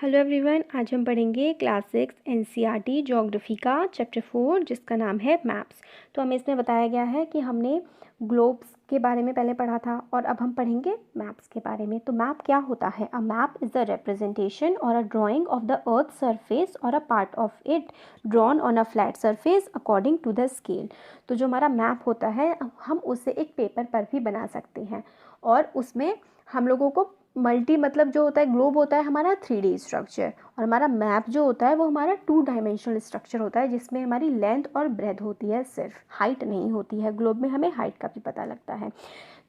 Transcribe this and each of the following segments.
Hello everyone, आज हम पढ़ेंगे क्लास 6 एनसीईआरटी ज्योग्राफी का चैप्टर 4 जिसका नाम है मैप्स। तो हमें इसमें बताया गया है कि हमने ग्लोब्स के बारे में पहले पढ़ा था और अब हम पढ़ेंगे मैप्स के बारे में। तो मैप क्या होता है? A map is the representation or a drawing of the earth surface or a part of it drawn on a flat surface according to the scale. तो जो हमारा मैप होता है हम उसे एक पेपर पर भी बना सकते हैं और उसमें हम लोगों को मतलब जो होता है ग्लोब होता है हमारा 3D स्ट्रक्चर और हमारा मैप जो होता है वो हमारा 2 डायमेंशनल स्ट्रक्चर होता है जिसमें हमारी लेंथ और ब्रेथ होती है, सिर्फ हाइट नहीं होती है। ग्लोब में हमें हाइट का भी पता लगता है।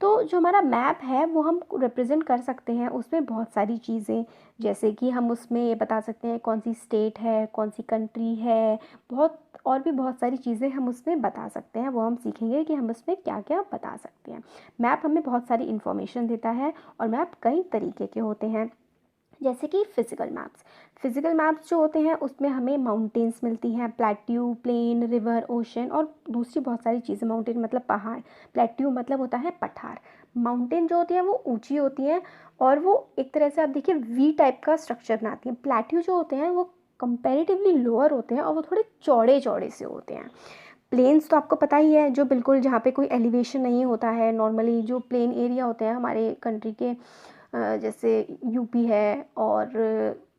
तो जो हमारा मैप है वो हम रिप्रेजेंट कर सकते हैं उसमें बहुत सारी चीज़ें, जैसे कि हम उसमें ये बता सकते हैं कौन सी स्टेट है, कौन सी कंट्री है, और भी बहुत सारी चीज़ें हम उसमें बता सकते हैं। वो हम सीखेंगे कि हम उसमें क्या क्या बता सकते हैं। मैप हमें बहुत सारी इन्फॉर्मेशन देता है और मैप कई तरीके के होते हैं, जैसे कि फिज़िकल मैप्स जो होते हैं उसमें हमें माउंटेन्स मिलती हैं, प्लेट्यू, प्लेन, रिवर, ओशन और दूसरी बहुत सारी चीज़ें। माउंटेन मतलब पहाड़, प्लेट्यू मतलब होता है पठार। माउंटेन जो होती है वो ऊंची होती हैं और वो एक तरह से आप देखिए वी टाइप का स्ट्रक्चर बनाती हैं। प्लेट्यू जो होते हैं वो कंपैरेटिवली लोअर होते हैं और वो थोड़े चौड़े चौड़े से होते हैं। प्लेन्स तो आपको पता ही है, जो बिल्कुल जहाँ पे कोई एलिवेशन नहीं होता है। नॉर्मली जो प्लेन एरिया होते हैं हमारे कंट्री के, जैसे यूपी है और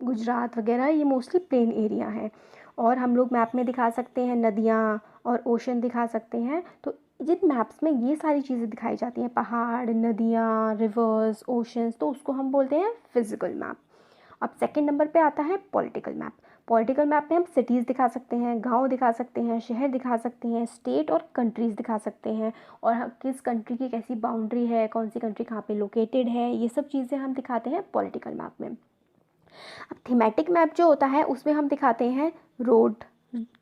गुजरात वगैरह, ये मोस्टली प्लेन एरिया है। और हम लोग मैप में दिखा सकते हैं नदियाँ और ओशन दिखा सकते हैं। तो जिन मैप्स में ये सारी चीज़ें दिखाई जाती हैं, पहाड़, नदियाँ, रिवर्स, ओशंस, तो उसको हम बोलते हैं फिजिकल मैप। अब सेकंड नंबर पे आता है पॉलिटिकल मैप। पॉलिटिकल मैप में हम सिटीज़ दिखा सकते हैं, गांव दिखा सकते हैं, शहर दिखा सकते हैं, स्टेट और कंट्रीज़ दिखा सकते हैं और किस कंट्री की कैसी बाउंड्री है, कौन सी कंट्री कहाँ पे लोकेटेड है, ये सब चीज़ें हम दिखाते हैं पॉलिटिकल मैप में। अब थीमेटिक मैप जो होता है उसमें हम दिखाते हैं रोड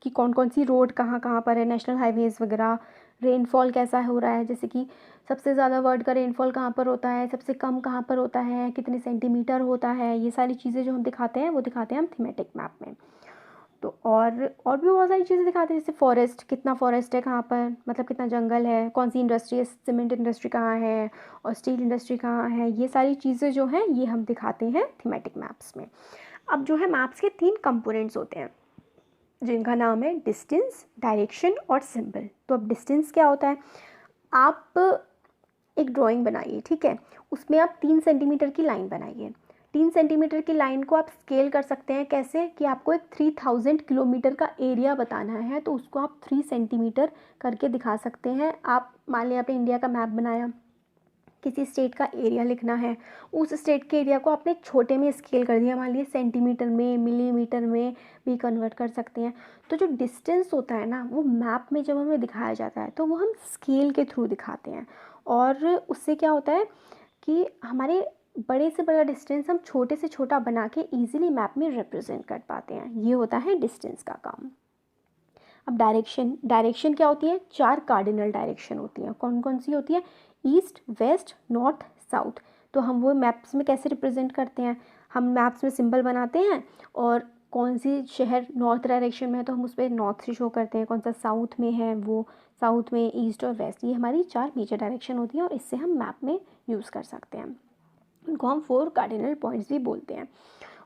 कि कौन कौन सी रोड कहाँ कहाँ पर है, नेशनल हाईवेज़ वगैरह, रेनफॉल कैसा हो रहा है, जैसे कि सबसे ज़्यादा वर्ल्ड का रेनफॉल कहाँ पर होता है, सबसे कम कहाँ पर होता है, कितने सेंटीमीटर होता है, ये सारी चीज़ें जो हम दिखाते हैं वो दिखाते हैं हम थीमेटिक मैप में। तो और भी बहुत सारी चीज़ें दिखाते हैं, जैसे फॉरेस्ट, कितना फॉरेस्ट है कहाँ पर, मतलब कितना जंगल है, कौन सी इंडस्ट्री है, सीमेंट इंडस्ट्री कहाँ है और स्टील इंडस्ट्री कहाँ है, ये सारी चीज़ें जो हैं ये हम दिखाते हैं थीमेटिक मैप्स में। अब जो है मैप्स के 3 कंपोनेंट्स होते हैं जिनका नाम है डिस्टेंस, डायरेक्शन और सिंबल। तो अब डिस्टेंस क्या होता है? आप एक ड्राइंग बनाइए, ठीक है, उसमें आप 3 सेंटीमीटर की लाइन बनाइए। 3 सेंटीमीटर की लाइन को आप स्केल कर सकते हैं कैसे, कि आपको एक 3000 किलोमीटर का एरिया बताना है तो उसको आप 3 सेंटीमीटर करके दिखा सकते हैं। आप मान लिया आपने इंडिया का मैप बनाया, किसी स्टेट का एरिया लिखना है, उस स्टेट के एरिया को आपने छोटे में स्केल कर दिया, मान लीजिए सेंटीमीटर में, मिलीमीटर में भी कन्वर्ट कर सकते हैं। तो जो डिस्टेंस होता है ना वो मैप में जब हमें दिखाया जाता है तो वो हम स्केल के थ्रू दिखाते हैं और उससे क्या होता है कि हमारे बड़े से बड़ा डिस्टेंस हम छोटे से छोटा बना के ईजिली मैप में रिप्रेजेंट कर पाते हैं। ये होता है डिस्टेंस का काम। अब डायरेक्शन क्या होती है? 4 कार्डिनल डायरेक्शन होती हैं। कौन कौन सी होती है? East, west, north, south. तो हम वो मैप्स में कैसे रिप्रेजेंट करते हैं? हम मैप्स में सिंबल बनाते हैं और कौन सी शहर नॉर्थ डायरेक्शन में है तो हम उस पर नॉर्थ से शो करते हैं, कौन सा साउथ में है वो साउथ में, ईस्ट और वेस्ट। ये हमारी 4 मेजर डायरेक्शन होती हैं और इससे हम मैप में यूज़ कर सकते हैं। उनको हम 4 कार्डिनल पॉइंट्स भी बोलते हैं।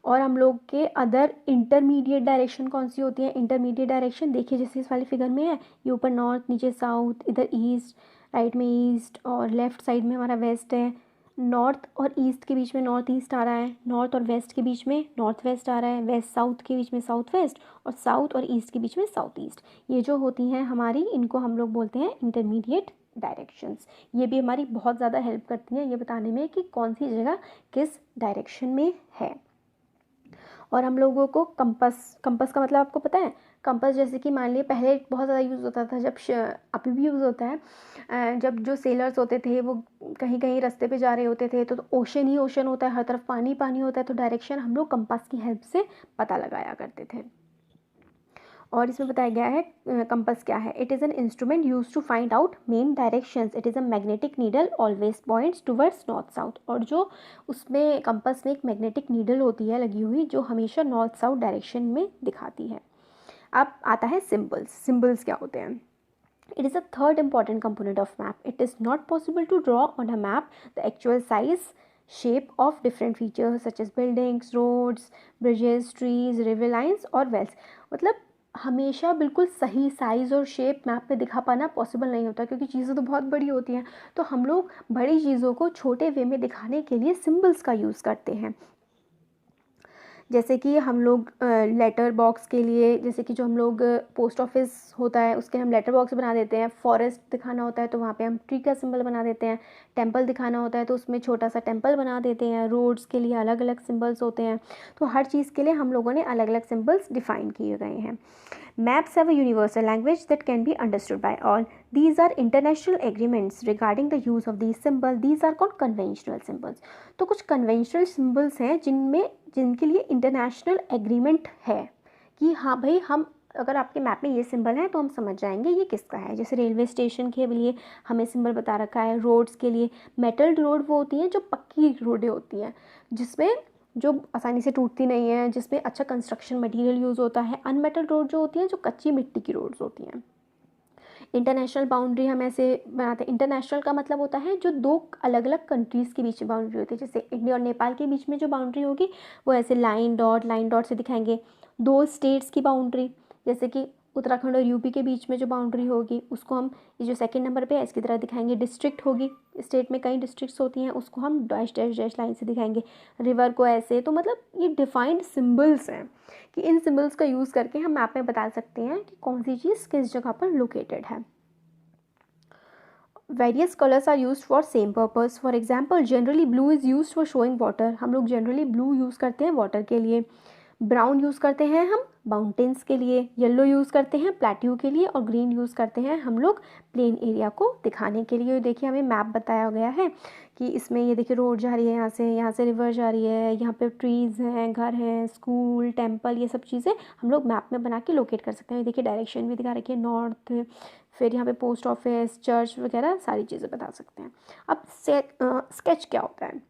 और हम लोग के अदर इंटरमीडिएट डायरेक्शन कौन सी होती है? इंटरमीडिएट डायरेक्शन देखिए जैसे इस वाली फिगर में है, ये ऊपर नॉर्थ, नीचे साउथ, इधर ईस्ट, राइट में ईस्ट और लेफ्ट साइड में हमारा वेस्ट है। नॉर्थ और ईस्ट के बीच में नॉर्थ ईस्ट आ रहा है, नॉर्थ और वेस्ट के बीच में नॉर्थ वेस्ट आ रहा है, वेस्ट साउथ के बीच में साउथ वेस्ट और साउथ और ईस्ट के बीच में साउथ ईस्ट। ये जो होती हैं हमारी, इनको हम लोग बोलते हैं इंटरमीडिएट डायरेक्शंस। ये भी हमारी बहुत ज़्यादा हेल्प करती हैं ये बताने में कि कौन सी जगह किस डायरेक्शन में है। और हम लोगों को कंपस का मतलब आपको पता है? कंपस जैसे कि मान लिए पहले बहुत ज़्यादा यूज़ होता था, अभी भी यूज़ होता है। जब जो सेलर्स होते थे वो कहीं कहीं रास्ते पे जा रहे होते थे तो ओशन ही ओशन होता है, हर तरफ पानी पानी होता है, तो डायरेक्शन हम लोग कंपास की हेल्प से पता लगाया करते थे। और इसमें बताया गया है कंपास क्या है? It is an instrument use to find out main directions. It is a magnetic needle always points towards north south. और जो उसमें कंपास में एक मैग्नेटिक नीडल होती है लगी हुई जो हमेशा नॉर्थ साउथ डायरेक्शन में दिखाती है। अब आता है सिंबल्स क्या होते हैं? It is a third important component of map. It is not possible to draw on a map the actual size, shape of different features such as buildings, roads, bridges, trees, river lines और wells। मतलब हमेशा बिल्कुल सही size और shape map पे दिखा पाना possible नहीं होता, क्योंकि चीज़ें तो बहुत बड़ी होती हैं। तो हम लोग बड़ी चीज़ों को छोटे वे में दिखाने के लिए सिम्बल्स का यूज़ करते हैं। जैसे कि हम लोग लेटर बॉक्स के लिए, जैसे कि जो हम लोग पोस्ट ऑफिस होता है उसके हम लेटर बॉक्स बना देते हैं। फॉरेस्ट दिखाना होता है तो वहाँ पे हम ट्री का सिंबल बना देते हैं। टेंपल दिखाना होता है तो उसमें छोटा सा टेंपल बना देते हैं। रोड्स के लिए अलग अलग सिंबल्स होते हैं। तो हर चीज़ के लिए हम लोगों ने अलग अलग सिंबल्स डिफ़ाइन किए गए हैं। Maps have a universal language that can be understood by all. These are international agreements regarding the use of these symbols. These are called conventional symbols. तो कुछ conventional symbols हैं जिनके लिए इंटरनेशनल एग्रीमेंट है कि हाँ भाई, हम अगर आपके मैप में ये सिंबल है तो हम समझ जाएंगे ये किसका है। जैसे रेलवे स्टेशन के लिए हमें सिंबल बता रखा है। रोड्स के लिए मेटल रोड वो होती हैं जो पक्की रोडें होती हैं, जिसमें जो आसानी से टूटती नहीं है, जिसमें अच्छा कंस्ट्रक्शन मटेरियल यूज़ होता है। अनमेटल रोड जो होती हैं जो कच्ची मिट्टी की रोड्स होती हैं। इंटरनेशनल बाउंड्री हम ऐसे बनाते हैं। इंटरनेशनल का मतलब होता है जो दो अलग अलग कंट्रीज़ के बीच में बाउंड्री होती है। जैसे इंडिया और नेपाल के बीच में जो बाउंड्री होगी वो ऐसे लाइन डॉट से दिखाएंगे। दो स्टेट्स की बाउंड्री, जैसे कि उत्तराखंड और यूपी के बीच में जो बाउंड्री होगी उसको हम, ये जो सेकंड नंबर पे है इसकी तरह दिखाएंगे। डिस्ट्रिक्ट होगी, स्टेट में कई डिस्ट्रिक्ट्स होती हैं, उसको हम डैश डैश डैश लाइन से दिखाएंगे। रिवर को ऐसे। तो मतलब ये डिफाइंड सिंबल्स हैं कि इन सिंबल्स का यूज़ करके हम मैप में बता सकते हैं कि कौन सी चीज़ किस जगह पर लोकेटेड है। Various colors are used for same purpose. For example, generally blue is used for showing water. हम लोग generally blue यूज़ करते हैं वाटर के लिए। ब्राउन यूज़ करते हैं हम माउंटेन्स के लिए। येलो यूज़ करते हैं प्लेट्यू के लिए। और ग्रीन यूज़ करते हैं हम लोग प्लेन एरिया को दिखाने के लिए। देखिए हमें मैप बताया गया है कि इसमें ये देखिए रोड जा रही है यहाँ से रिवर जा रही है, यहाँ पे ट्रीज़ हैं, घर हैं, स्कूल, टेंपल, ये सब चीज़ें हम लोग मैप में बना के लोकेट कर सकते हैं। देखिए डायरेक्शन भी दिखा रखी है, नॉर्थ, फिर यहाँ पे पोस्ट ऑफिस, चर्च वगैरह सारी चीज़ें बता सकते हैं। अब स्केच क्या होता है?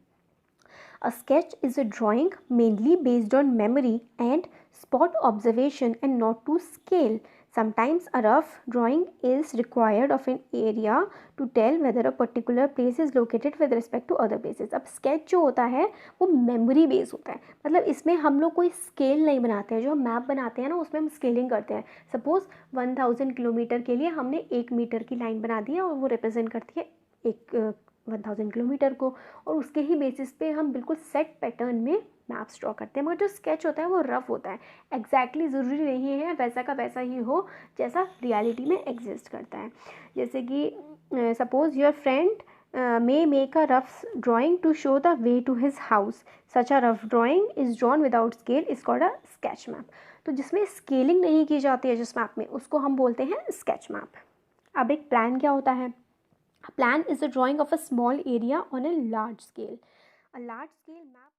A sketch is a drawing mainly based on memory and spot observation and not to scale. Sometimes a rough drawing is required of an area to tell whether a particular place is located with respect to other places. अब sketch जो होता है वो memory base होता है। मतलब इसमें हम लोग कोई स्केल नहीं बनाते हैं। जो हम मैप बनाते हैं ना उसमें हम स्केलिंग करते हैं। सपोज़ 1000 किलोमीटर के लिए हमने 1 मीटर की लाइन बना दी है और वो रिप्रेजेंट करती है एक 1000 किलोमीटर को, और उसके ही बेसिस पे हम बिल्कुल सेट पैटर्न में मैप्स ड्रॉ करते हैं। मगर जो स्केच होता है वो रफ होता है। एग्जैक्टली ज़रूरी नहीं है वैसा का वैसा ही हो जैसा रियलिटी में एग्जिस्ट करता है। जैसे कि suppose your friend may make a rough drawing to show the way to his house. Such a rough drawing is drawn without scale is called a sketch map. तो जिसमें स्केलिंग नहीं की जाती है जिस मैप में, उसको हम बोलते हैं स्केच मैप। अब एक प्लान क्या होता है? A plan is a drawing of a small area on a large scale. A large scale map